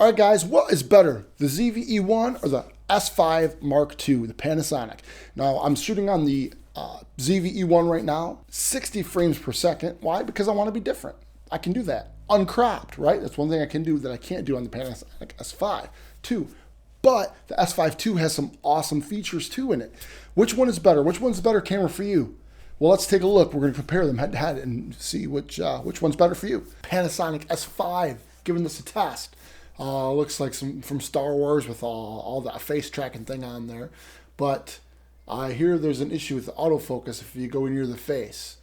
All right, guys, what is better, the ZV-E1 or the S5 Mark II, the Panasonic? Now, I'm shooting on the ZV-E1 right now, 60 frames per second. Why? Because I want to be different. I can do that. Uncropped, right? That's one thing I can do that I can't do on the Panasonic S5 II. But the S5 II has some awesome features too in it. Which one is better? Which one's the better camera for you? Well, let's take a look. We're going to compare them head to head and see which one's better for you. Panasonic S5, giving this a test. Looks like some from Star Wars with all that face tracking thing on there. But I hear there's an issue with the autofocus if you go near the face.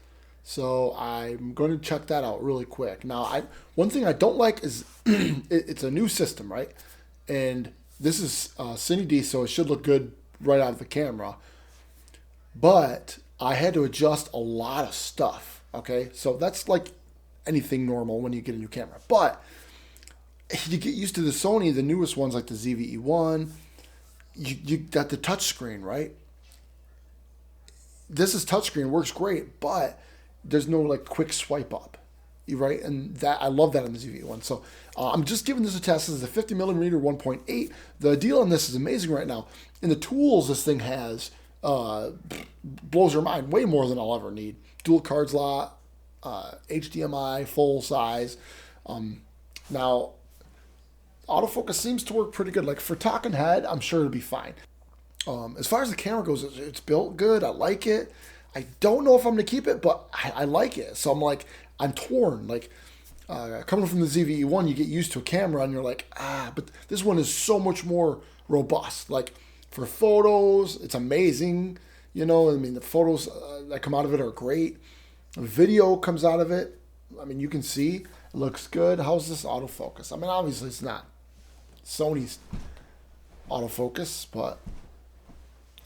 So I'm going to check that out really quick. Now, one thing I don't like is it's a new system, right? And this is Cine D, so it should look good right out of the camera. But I had to adjust a lot of stuff, okay? So that's like anything normal when you get a new camera. But you get used to the Sony, the newest ones like the ZV-E1, you got the touch screen, right? This is touchscreen, works great, but there's no like quick swipe up, right? And that I love that on the ZV-E1. So I'm just giving this a test. This is a 50 millimeter 1.8. The deal on this is amazing right now. And the tools this thing has blows your mind, way more than I'll ever need. Dual card slot, HDMI, full size. Now, autofocus seems to work pretty good. Like for talking head, I'm sure it'll be fine. As far as the camera goes, it's built good. I like it. I don't know if I'm going to keep it, but I like it. So I'm torn. Like coming from the ZV-E1, you get used to a camera and you're like, but this one is so much more robust. Like for photos, it's amazing. You know, I mean, the photos that come out of it are great. The video comes out of it. I mean, you can see it looks good. How's this autofocus? I mean, obviously it's not Sony's autofocus, but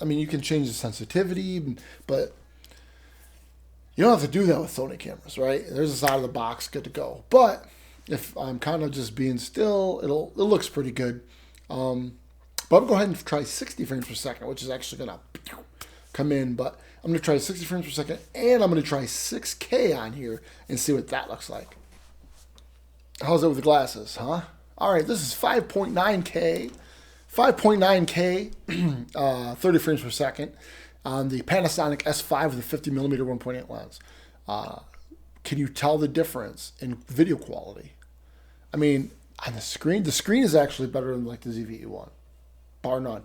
I mean, you can change the sensitivity, but you don't have to do that with Sony cameras, right? There's this out of the box, good to go. But if I'm kind of just being still, it looks pretty good. But I'm going to go ahead and try 60 frames per second, which is actually going to come in. But I'm going to try 60 frames per second, and I'm going to try 6K on here and see what that looks like. How's it with the glasses, huh? All right, this is 5.9K. 5.9K, 30 frames per second on the Panasonic S5 with a 50 millimeter 1.8 lens. Can you tell the difference in video quality? I mean, on the screen is actually better than like the ZV-E1, bar none.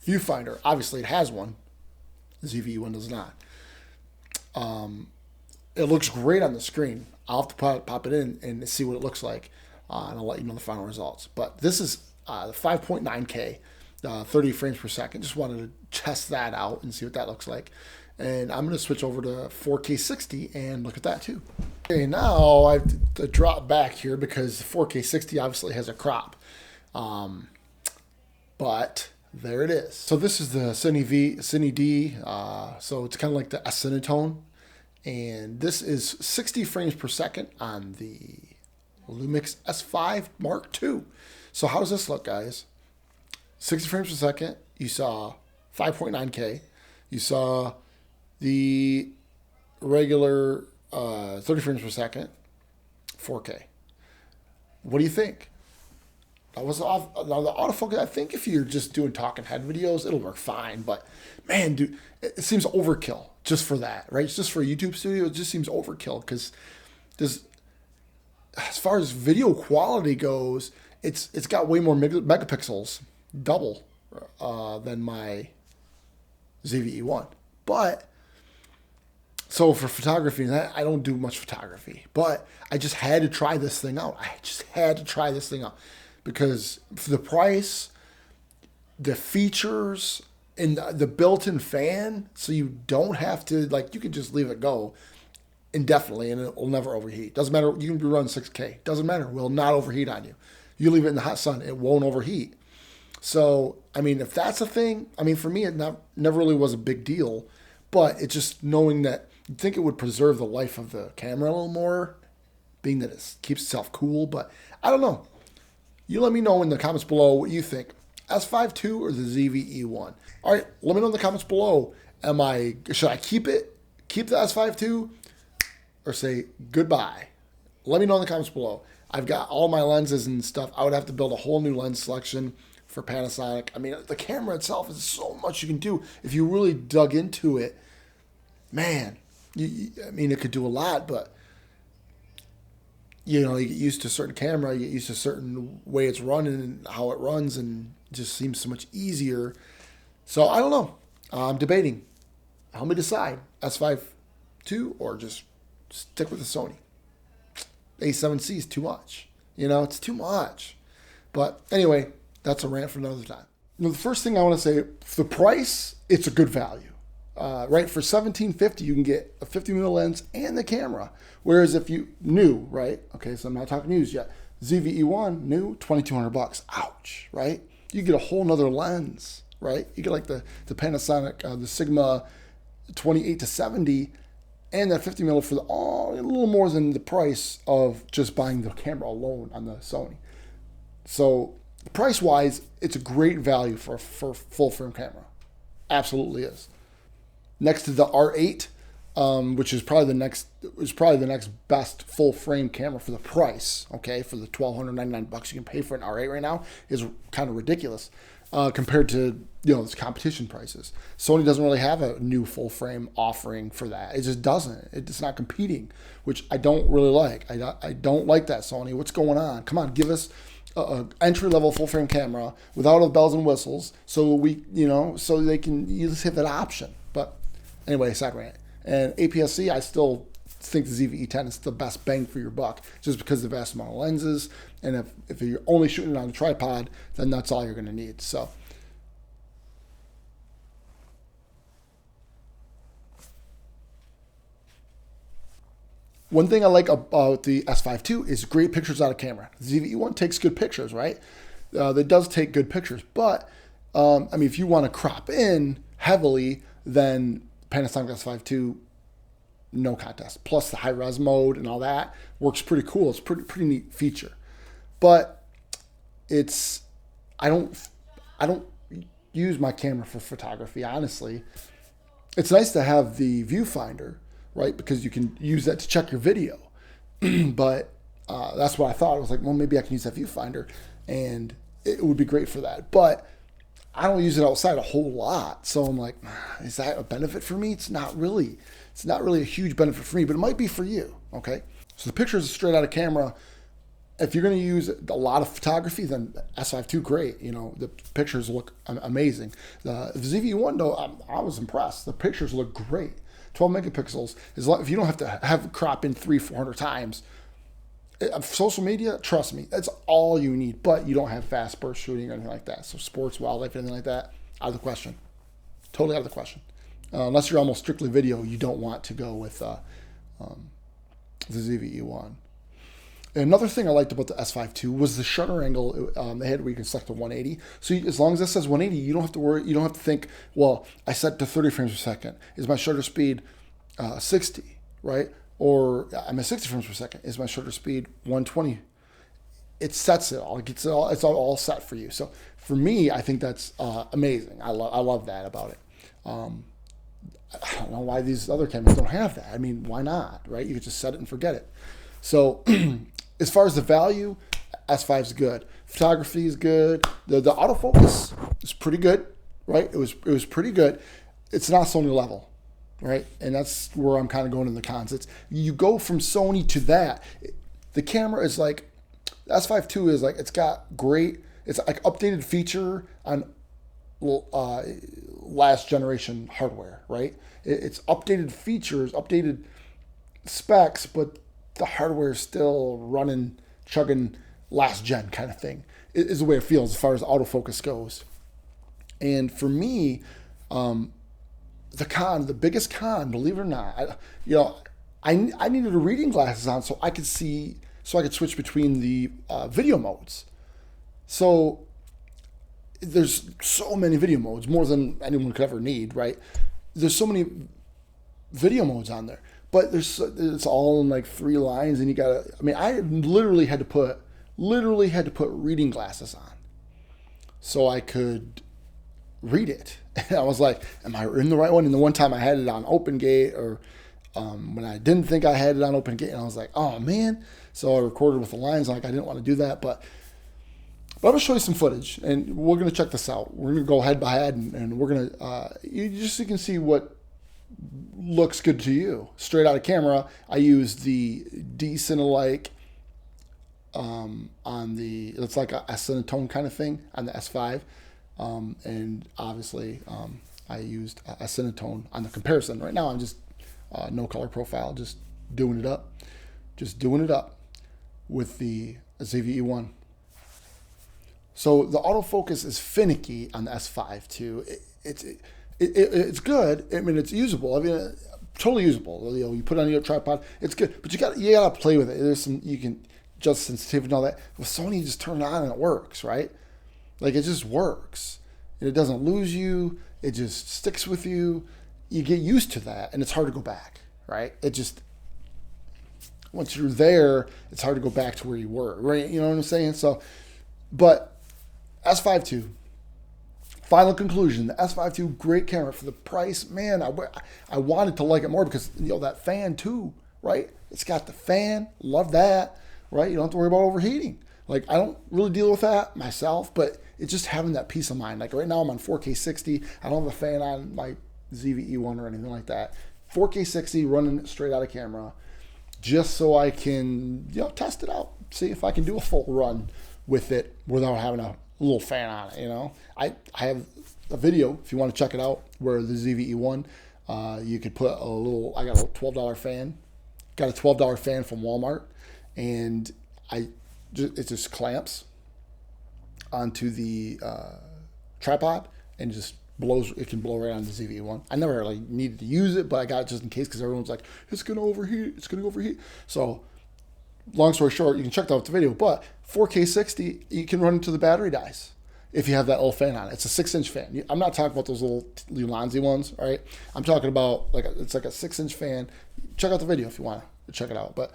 Viewfinder, obviously it has one. The ZV-E1 does not. It looks great on the screen. I'll have to pop it in and see what it looks like, and I'll let you know the final results. But this is the 5.9K, 30 frames per second. Just wanted to test that out and see what that looks like. And I'm going to switch over to 4K 60 and look at that too. Okay, now I have to drop back here because 4K 60 obviously has a crop. But there it is. So this is the Cine D. So it's kind of like the Cinetone. And this is 60 frames per second on the Lumix S5 Mark II. So how does this look, guys? 60 frames per second. You saw 5.9K. You saw the regular 30 frames per second, 4K. What do you think? That was off. Now the autofocus, I think if you're just doing talking head videos, it'll work fine. But man, dude, it seems overkill just for that, right? It's just for a YouTube studio, it just seems overkill because there's, as far as video quality goes, it's got way more megapixels, double than my ZV-E1. But so for photography, I don't do much photography, but I just had to try this thing out. Because for the price, the features, and the built-in fan, so you don't have to, like, you can just leave it go indefinitely and it will never overheat. Doesn't matter, you can be running 6K. Doesn't matter, it will not overheat on you. You leave it in the hot sun, it won't overheat. So, I mean, if that's a thing, I mean, for me, it never really was a big deal, but it's just knowing that you'd think it would preserve the life of the camera a little more, being that it keeps itself cool, but I don't know. You let me know in the comments below what you think. S5 II or the ZV-E1? All right, let me know in the comments below. Should I keep the S5 II, or say goodbye? Let me know in the comments below. I've got all my lenses and stuff. I would have to build a whole new lens selection for Panasonic. I mean, the camera itself is so much you can do if you really dug into it. Man, I mean, it could do a lot, but you get used to a certain camera, you get used to a certain way it's running and how it runs, and it just seems so much easier. So I don't know. I'm debating. Help me decide. S5 II or just stick with the Sony. A7C is too much. It's too much. But anyway, that's a rant for another time. The first thing I want to say, for the price, it's a good value. Right, for $1,750, you can get a 50mm lens and the camera. Whereas if you new, right? Okay, so I'm not talking used yet. ZV-E1 new, $2,200. Ouch, right? You get a whole nother lens, right? You get like the Panasonic, the Sigma 28-70, and that 50mm for a little more than the price of just buying the camera alone on the Sony. So price-wise, it's a great value for full frame camera. Absolutely is. Next to the R8, which is probably the next best full frame camera for the price. Okay, for the $1,299 you can pay for an R8 right now is kind of ridiculous compared to its competition prices. Sony doesn't really have a new full frame offering for that. It just doesn't. It's not competing, which I don't really like. I don't like that, Sony. What's going on? Come on, give us a entry level full frame camera without all the bells and whistles, so so they can just have that option. But anyway, side rant. And APS-C, I still think the ZV-E10 is the best bang for your buck, just because of the vast amount of lenses. And if you're only shooting it on a tripod, then that's all you're going to need. So, one thing I like about the S5 II is great pictures out of camera. The ZV-E1 takes good pictures, right? It does take good pictures, but I mean, if you want to crop in heavily, then Panasonic S5 II, no contest. Plus the high res mode and all that works pretty cool. It's pretty neat feature. But I don't use my camera for photography, honestly. It's nice to have the viewfinder, right? Because you can use that to check your video. But that's what I thought. I was like, well, maybe I can use that viewfinder and it would be great for that. But I don't use it outside a whole lot. So I'm like, is that a benefit for me? It's not really. It's not really a huge benefit for me, but it might be for you, okay? So the pictures are straight out of camera. If you're going to use a lot of photography, then S5 II, great. The pictures look amazing. The ZV-E1, though, I was impressed. The pictures look great. 12 megapixels. If you don't have to have crop in 300-400 times, social media, trust me, that's all you need. But you don't have fast burst shooting or anything like that. So sports, wildlife, anything like that, out of the question. Totally out of the question. Unless you're almost strictly video, you don't want to go with the ZV-E1. Another thing I liked about the S5 II was the shutter angle. They had where you can select to 180. So as long as it says 180, you don't have to worry. You don't have to think, well, I set to 30 frames per second. Is my shutter speed 60, right? Or I'm at 60 frames per second. Is my shutter speed 120? It sets it all. It's all set for you. So for me, I think that's amazing. I love that about it. I don't know why these other cameras don't have that. I mean, why not, right? You could just set it and forget it. So as far as the value, S5 is good. Photography is good. The autofocus is pretty good, right? It was pretty good. It's not Sony level, right? And that's where I'm kind of going in the cons. You go from Sony to that. The camera is like, the S5 II is like, it's got great, it's like updated feature on last generation hardware, right? It's updated features, updated specs, but the hardware is still running, chugging last gen kind of thing, is the way it feels as far as autofocus goes. And for me, the biggest con, believe it or not, I needed a reading glasses on so I could switch between the video modes. So there's so many video modes, more than anyone could ever need, right? There's so many video modes on there, but it's all in like 3 lines, and I literally had to put reading glasses on so I could read it. And I was like, am I in the right one? And the one time I had it on open gate or when I didn't think I had it on open gate, and I was like, oh man. So I recorded with the lines, like I didn't want to do that, but I'm going to show you some footage, and we're going to check this out. We're going to go head by head, and we're going to, just so you can see what looks good to you. Straight out of camera, I use the D-Cinelike on the, it's like a Cinetone kind of thing on the S5. And obviously, I used a Cinetone on the comparison. Right now, I'm just no color profile, just doing it up. Just doing it up with the ZV-E1. So the autofocus is finicky on the S5 too. It's good. I mean, it's usable. I mean, totally usable. You know, you put it on your tripod, it's good. But you gotta play with it. There's some, you can adjust sensitivity and all that. With Sony, you just turn it on and it works, right? Like it just works. And it doesn't lose you. It just sticks with you. You get used to that, and it's hard to go back, right? It just, once you're there, it's hard to go back to where you were, right? You know what I'm saying? So, but S5 II, final conclusion, the S5 II, great camera for the price. Man, I wanted to like it more because, you know, that fan too, right? It's got the fan, love that, right? You don't have to worry about overheating. Like, I don't really deal with that myself, but it's just having that peace of mind. Like right now I'm on 4K 60. I don't have a fan on my ZV-E1 or anything like that. 4K 60 running it straight out of camera just so I can, you know, test it out. See if I can do a full run with it without having a little fan on it, you know. I have a video, if you want to check it out, where the ZV-E1, you could put a little, I got a $12 fan. Got a $12 fan from Walmart, and it just clamps onto the tripod and just blows. It can blow right on the ZV-E1. I never really needed to use it, but I got it just in case because everyone's like, it's going to overheat, it's going to overheat. So long story short, you can check out the video, but 4K 60, you can run until the battery dies if you have that little fan on it. It's a 6-inch fan. I'm not talking about those little Ulanzi ones, all right? I'm talking about it's like a 6-inch fan. Check out the video if you want to check it out, but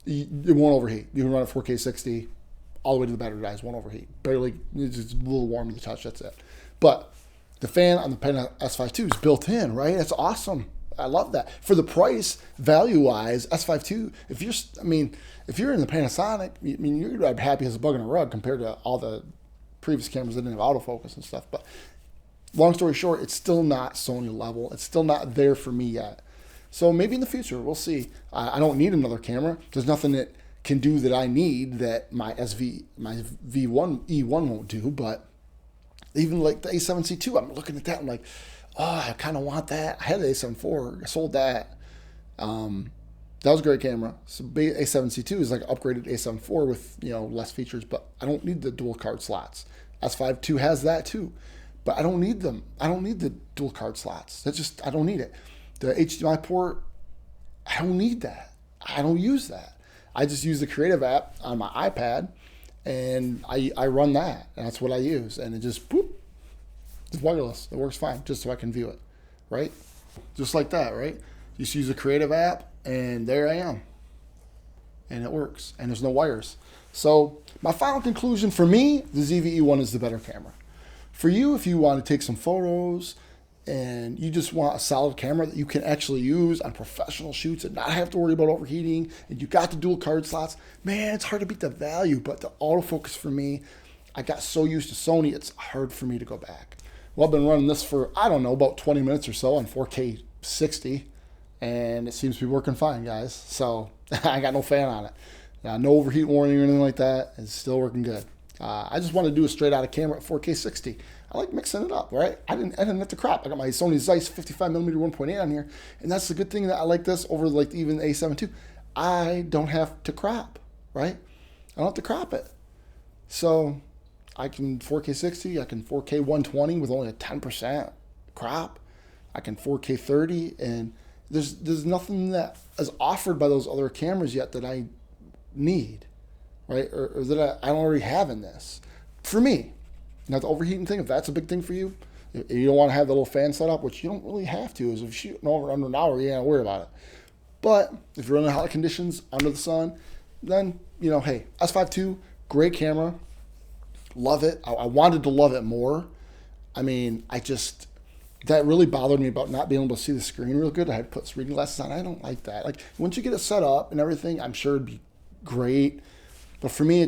it won't overheat. You can run at 4K 60 all the way to the battery dies, won't overheat. Barely, it's just a little warm to the touch, that's it. But the fan on the Panasonic S5 II is built in, right? That's awesome. I love that. For the price, value-wise, S5 II, if you're in the Panasonic, I mean, you're happy as a bug in a rug compared to all the previous cameras that didn't have autofocus and stuff. But long story short, it's still not Sony level. It's still not there for me yet. So maybe in the future, we'll see. I don't need another camera. There's nothing that can do that I need that my ZV-E1 won't do. But even like the A7C II, I'm looking at that. I'm like, oh, I kind of want that. I had the A7 IV. I sold that. That was a great camera. So A7C II is like an upgraded A7 IV with, you know, less features, but I don't need the dual card slots. S5 II has that too, but I don't need them. I don't need the dual card slots. That's just, I don't need it. The HDMI port, I don't need that. I don't use that. I just use the Creative app on my iPad, and I run that, and that's what I use. And it just, boop, it's wireless. It works fine, just so I can view it, right? Just like that, right? Just use the Creative app, and there I am. And it works, and there's no wires. So my final conclusion for me, the ZV-E1 is the better camera. For you, if you want to take some photos and you just want a solid camera that you can actually use on professional shoots and not have to worry about overheating, and you got the dual card slots, man, it's hard to beat the value. But the autofocus for me, I got so used to Sony, it's hard for me to go back. Well, I've been running this for, I don't know, about 20 minutes or so on 4K 60, and it seems to be working fine, guys. So I got no fan on it. No overheat warning or anything like that. It's still working good. I just want to do a straight out of camera at 4K 60. I like mixing it up, right? I didn't have to crop. I got my Sony Zeiss 55mm 1.8 on here, and that's the good thing that I like this over like even the A7 II. I don't have to crop, right? I don't have to crop it. So I can 4K 60, I can 4K 120 with only a 10% crop. I can 4K 30, and there's nothing that is offered by those other cameras yet that I need, right? Or that I don't already have in this. For me, now the overheating thing, if that's a big thing for you, if you don't want to have the little fan set up, which you don't really have to, is if you're shooting over under an hour, you ain't worry about it. But if you're in the hot conditions, under the sun, then, you know, hey, S5 II, great camera. Love it. I wanted to love it more. I mean, that really bothered me about not being able to see the screen real good. I had to put reading glasses on. I don't like that. Like once you get it set up and everything, I'm sure it'd be great. But for me,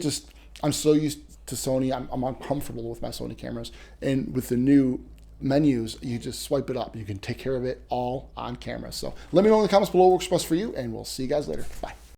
I'm so used to Sony. I'm uncomfortable with my Sony cameras. And with the new menus, you just swipe it up. You can take care of it all on camera. So let me know in the comments below what works best for you, and we'll see you guys later. Bye.